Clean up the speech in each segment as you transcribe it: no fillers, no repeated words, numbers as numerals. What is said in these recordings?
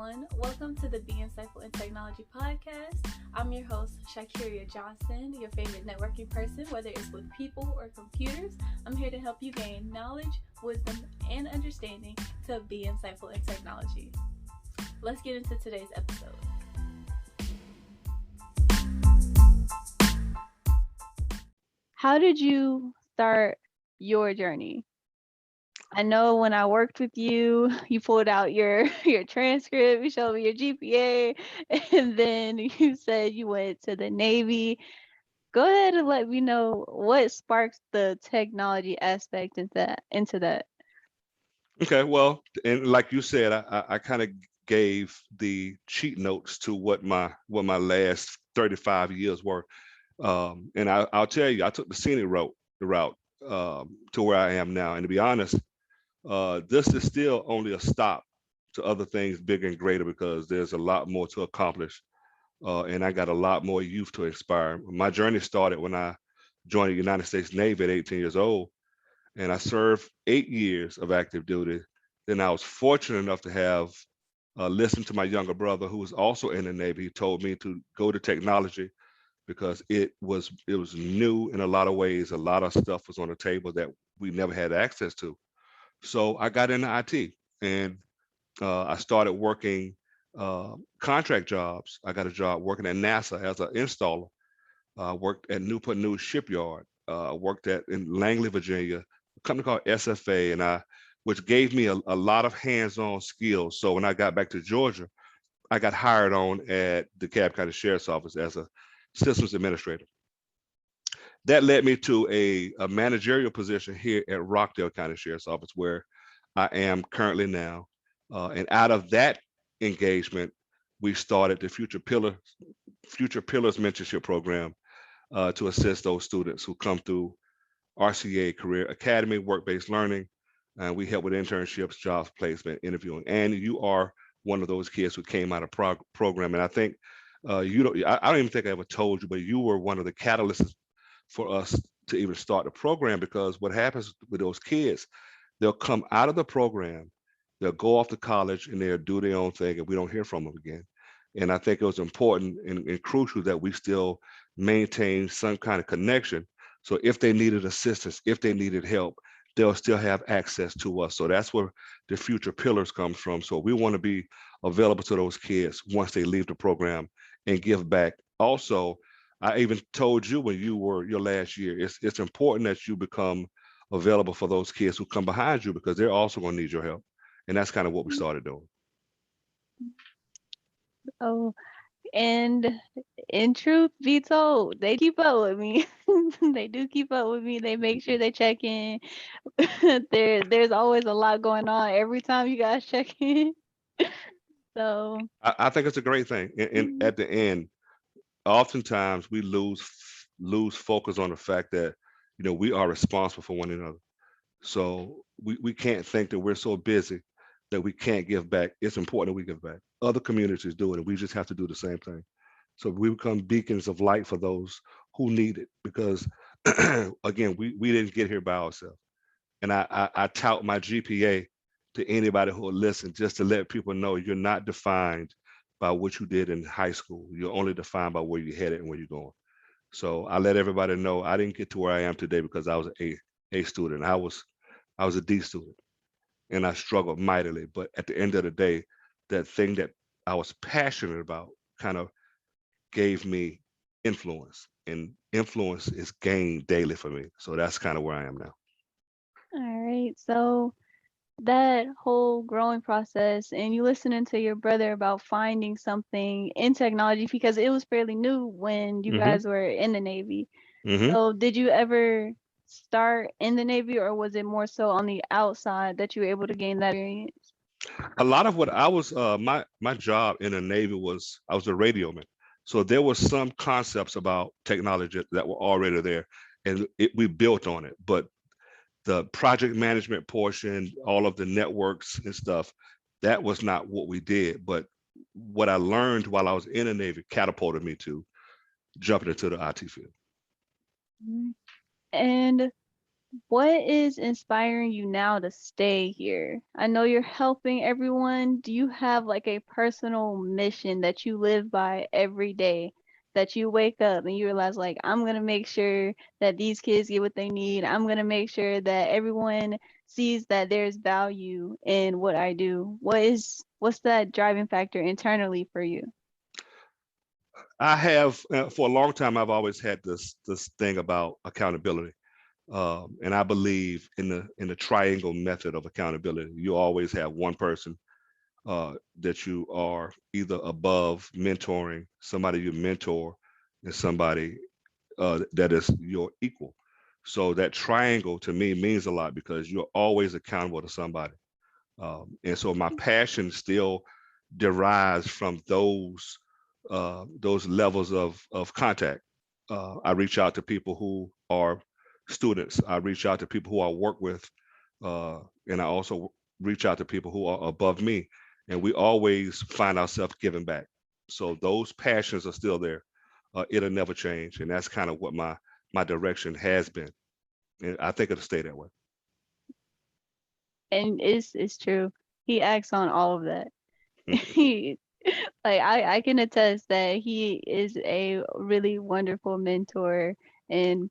everyone. Welcome to the Be Insightful in Technology podcast. I'm your host, Shakiria Johnson, your favorite networking person, whether it's with people or computers. I'm here to help you gain knowledge, wisdom, and understanding to be insightful in technology. Let's get into today's episode. How did you start your journey? I know when I worked with you, you pulled out your transcript, you showed me your GPA, and then you said you went to the Navy. Go ahead and let me know what sparks the technology aspect into that. Okay, well, and like you said, I kind of gave the cheat notes to what my last 35 years were, and I'll tell you, I took the scenic route to where I am now. And to be honest, this is still only a stop to other things bigger and greater because there's a lot more to accomplish, and I got a lot more youth to inspire. My journey started when I joined the United States Navy at 18 years old, and I served 8 years of active duty. Then I was fortunate enough to have listened to my younger brother, who was also in the Navy. He told me to go to technology because it was new in a lot of ways. A lot of stuff was on the table that we never had access to. So I got into IT, and I started working contract jobs. I got a job working at NASA as an installer. Worked at Newport News Shipyard. Worked at in Langley, Virginia, a company called SFA, which gave me a lot of hands-on skills. So when I got back to Georgia, I got hired on at the Cobb County Sheriff's Office as a systems administrator. That led me to a managerial position here at Rockdale County Sheriff's Office, where I am currently now. And out of that engagement, we started the Future Pillars Mentorship Program to assist those students who come through RCA Career Academy, work-based learning. And we help with internships, jobs placement, interviewing. And you are one of those kids who came out of program. And I think I don't even think I ever told you, but you were one of the catalysts for us to even start the program, because what happens with those kids, they'll come out of the program, they'll go off to college, and they'll do their own thing, and we don't hear from them again. And I think it was important and crucial that we still maintain some kind of connection. So if they needed assistance, if they needed help, they'll still have access to us. So that's where the Future Pillars comes from. So we want to be available to those kids once they leave the program and give back. Also, I even told you when you were your last year, it's important that you become available for those kids who come behind you, because they're also going to need your help. And that's kind of what we started doing. Oh, and in truth be told, they keep up with me. They do keep up with me. They make sure they check in. There's always a lot going on every time you guys check in. So I think it's a great thing. And at the end, oftentimes we lose focus on the fact that we are responsible for one another. So we can't think that we're so busy that we can't give back. It's important that we give back. Other communities do it, and we just have to do the same thing. So we become beacons of light for those who need it, because again, we didn't get here by ourselves. And I tout my GPA to anybody who will listen, just to let people know you're not defined by what you did in high school. You're only defined by where you're headed and where you're going. So I let everybody know I didn't get to where I am today because I was A student. I was a D student, and I struggled mightily. But at the end of the day, that thing that I was passionate about kind of gave me influence, and influence is gained daily for me. So that's kind of where I am now. all right. So that whole growing process and you listening to your brother about finding something in technology, because it was fairly new when you hmm guys were in the Navy. hmm So did you ever start in the Navy, or was it more so on the outside that you were able to gain that experience? A lot of what I was, my job in the Navy was I was a radio man. So there were some concepts about technology that were already there, and we built on it. But the project management portion, all of the networks and stuff, that was not what we did. But what I learned while I was in the Navy catapulted me to jumping into the IT field. Mhm. And What is inspiring you now to stay here? I know you're helping everyone. Do you have like a personal mission that you live by every day? That you wake up and you realize, like, I'm gonna make sure that these kids get what they need. I'm gonna make sure that everyone sees that there's value in what I do. What's that driving factor internally for you? I have for a long time. I've always had this thing about accountability, and I believe in the triangle method of accountability. You always have one person that you are either above mentoring, somebody you mentor, and somebody that is your equal. So that triangle to me means a lot because you're always accountable to somebody. And so my passion still derives from those levels of contact. I reach out to people who are students. I reach out to people who I work with, and I also reach out to people who are above me. And we always find ourselves giving back. So those passions are still there. It'll never change, and that's kind of what my direction has been, and I think it'll stay that way. And it's true. He acts on all of that. He like I can attest that he is a really wonderful mentor, and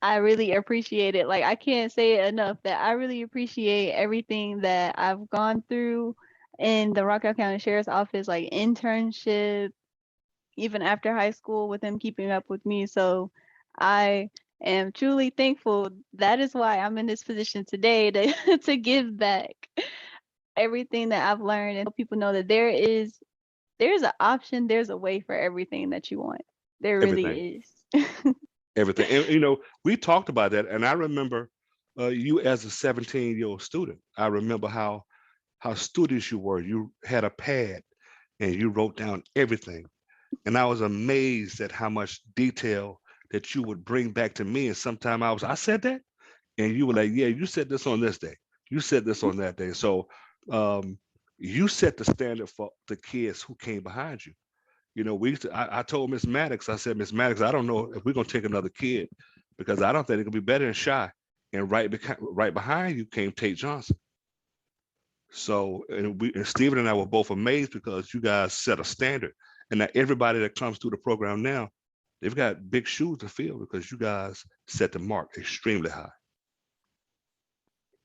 I really appreciate it. Like I can't say it enough that I really appreciate everything that I've gone through in the Rockville County Sheriff's Office, like internship, even after high school with him keeping up with me. So I am truly thankful. That is why I'm in this position today to to give back everything that I've learned and let people know that there's an option, there's a way for everything that you want. There Everything. really is. Everything. And we talked about that, and I remember you as a 17-year-old student. I remember how studious you were. You had a pad and you wrote down everything, and I was amazed at how much detail that you would bring back to me. And sometimes I said that, and you were like, yeah, you said this on this day. You said this on that day. So um, you set the standard for the kids who came behind you. I told Miss Maddox, I said, Miss Maddox, I don't know if we're gonna take another kid because I don't think it could be better than Shy. And right behind you came Tate Johnson. So and Stephen and I were both amazed because you guys set a standard. And that everybody that comes through the program now, they've got big shoes to fill because you guys set the mark extremely high.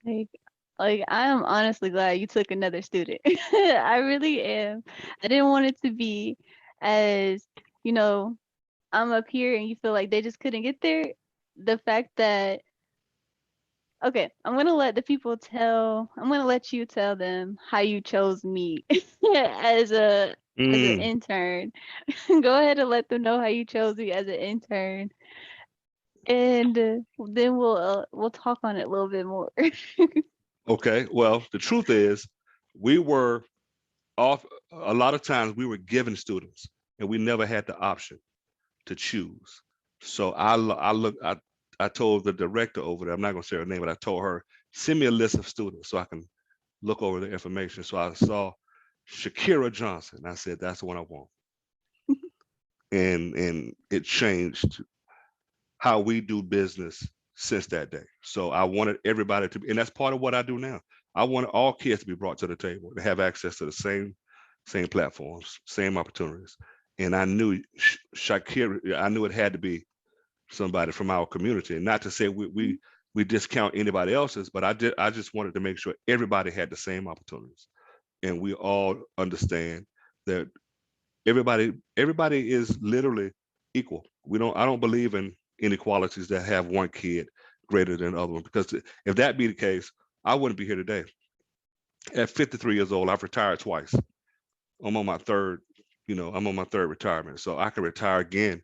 Like, like I am honestly glad you took another student. I really am. I didn't want it to be as, you know, I'm up here and you feel like they just couldn't get there. The fact that okay, I'm gonna let you tell them how you chose me as a as an Mm, intern. Go ahead and let them know how you chose me as an intern, and then we'll talk on it a little bit more. okay. Well, the truth is, we were off a lot of times we were given students and we never had the option to choose. So I told the director over there, I'm not gonna say her name, but I told her, send me a list of students so I can look over the information. So I saw Shakira Johnson. I said, that's the one I want. And it changed how we do business since that day. So I wanted everybody to be, and that's part of what I do now. I want all kids to be brought to the table, to have access to the same platforms, same opportunities. And I knew Shakira, I knew it had to be somebody from our community. And not to say we discount anybody else's, but I just wanted to make sure everybody had the same opportunities. And we all understand that everybody is literally equal. I don't believe in inequalities that have one kid greater than the other one because if that be the case, I wouldn't be here today. At 53 years old, I've retired twice. I'm on my third, I'm on my third retirement. So I can retire again.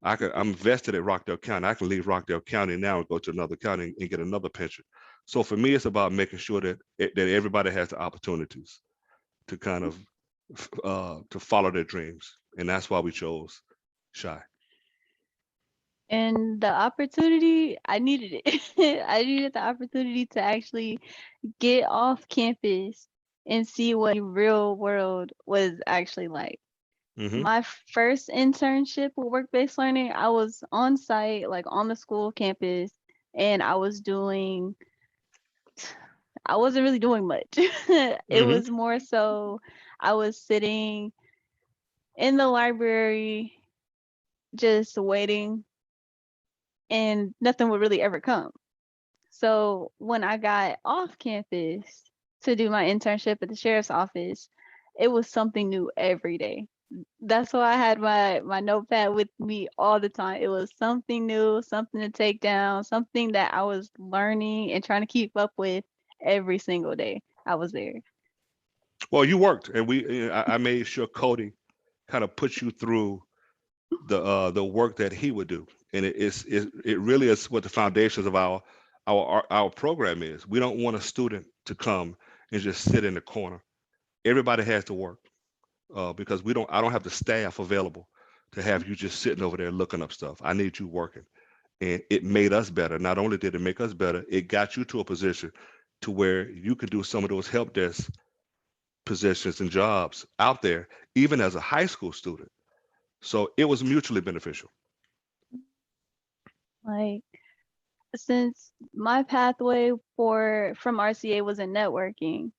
I'm vested at Rockdale County. I can leave Rockdale County now and go to another county and get another pension. So for me, it's about making sure that everybody has the opportunities to kind of to follow their dreams, and that's why we chose Shy. And the opportunity, I needed it. I needed the opportunity to actually get off campus and see what the real world was actually like. Hmm. My first internship with work-based learning, I was on site, like on the school campus, and I wasn't really doing much. It Hmm. was more so I was sitting in the library just waiting, and nothing would really ever come. So when I got off campus to do my internship at the sheriff's office, it was something new every day. That's why I had my notepad with me all the time. It was something new, something to take down, something that I was learning and trying to keep up with every single day I was there. Well, you worked, and I made sure Cody kind of put you through the work that he would do, and it really is what the foundations of our program is. We don't want a student to come and just sit in the corner. Everybody has to work, because we don't. I don't have the staff available to have you just sitting over there looking up stuff. I need you working, and it made us better. Not only did it make us better, it got you to a position to where you could do some of those help desk positions and jobs out there, even as a high school student. So it was mutually beneficial. Like since my pathway for from RCA was in networking,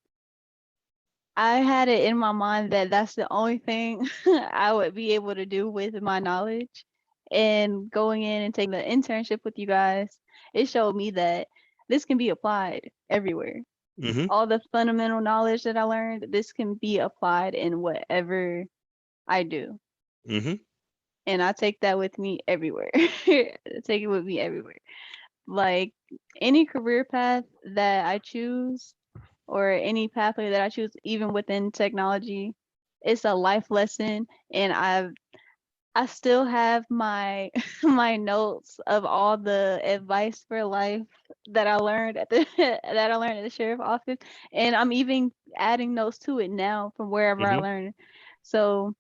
I had it in my mind that that's the only thing I would be able to do with my knowledge. And going in and taking the internship with you guys, it showed me that this can be applied everywhere. Hmm. All the fundamental knowledge that I learned, this can be applied in whatever I do. Hmm. And I take that with me everywhere. I take it with me everywhere. Like any career path that I choose, or any pathway that I choose, even within technology, it's a life lesson. And I still have my my notes of all the advice for life that I learned at the that I learned at the sheriff office, and I'm even adding notes to it now from wherever I Hmm. learned. So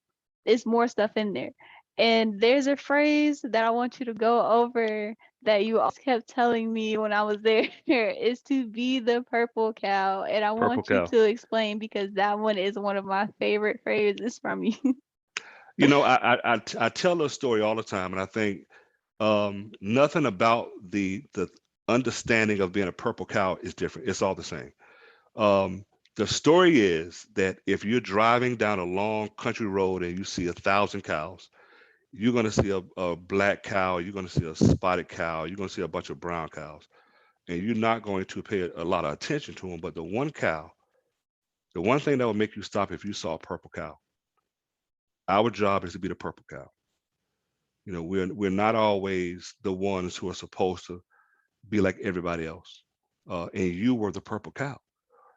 it's more stuff in there. And there's a phrase that I want you to go over that you always kept telling me when I was there is to be the purple cow. And I Purple want you cow. to explain because that one is one of my favorite phrases from you. You know, I tell a story all the time, and I think nothing about the understanding of being a purple cow is different. It's all the same. Um, the story is that if you're driving down a long country road and you see 1,000 cows, you're going to see a black cow, you're going to see a spotted cow, you're going to see a bunch of brown cows, and you're not going to pay a lot of attention to them. But the one cow, the one thing that would make you stop if you saw a purple cow, our job is to be the purple cow. You know, we're not always the ones who are supposed to be like everybody else. And you were the purple cow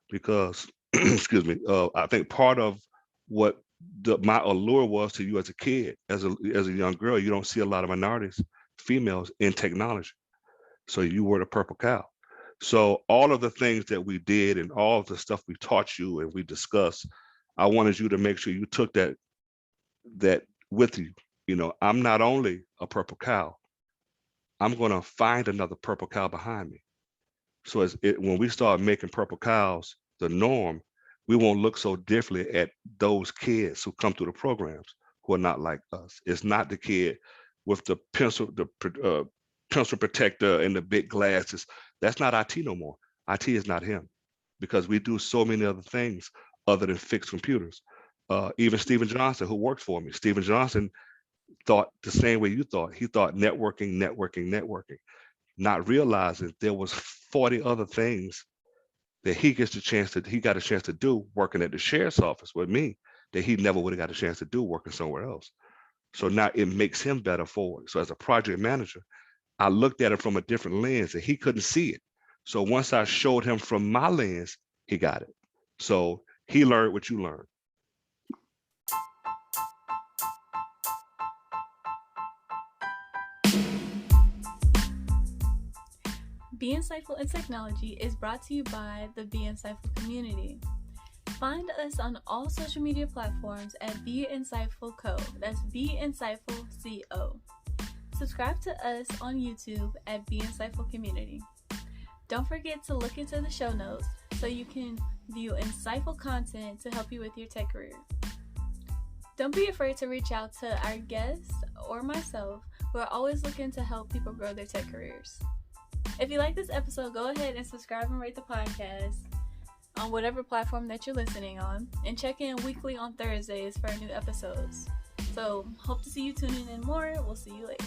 because, excuse me, I think part of what my allure was to you as a kid, as a young girl, you don't see a lot of minorities, females in technology. So you were the purple cow. So all of the things that we did and all of the stuff we taught you and we discussed, I wanted you to make sure you took that with you. You know, I'm not only a purple cow, I'm going to find another purple cow behind me. So when we start making purple cows the norm, we won't look so differently at those kids who come through the programs who are not like us. It's not the kid with the pencil protector and the big glasses. That's not IT no more. IT is not him because we do so many other things other than fix computers. Even Stephen Johnson, who worked for me, Stephen Johnson thought the same way you thought. He thought networking, networking, networking, not realizing there was 40 other things that he got a chance to do working at the sheriff's office with me that he never would have got a chance to do working somewhere else. So now it makes him better for it. So as a project manager, I looked at it from a different lens and he couldn't see it. So once I showed him from my lens, he got it. So he learned what you learned. Be Insightful in Technology is brought to you by the Be Insightful community. Find us on all social media platforms at Be Insightful Co. That's Be Insightful Co. Subscribe to us on YouTube at Be Insightful Community. Don't forget to look into the show notes so you can view insightful content to help you with your tech career. Don't be afraid to reach out to our guests or myself. We're always looking to help people grow their tech careers. If you like this episode, go ahead and subscribe and rate the podcast on whatever platform that you're listening on, and check in weekly on Thursdays for new episodes. So hope to see you tuning in more. We'll see you later.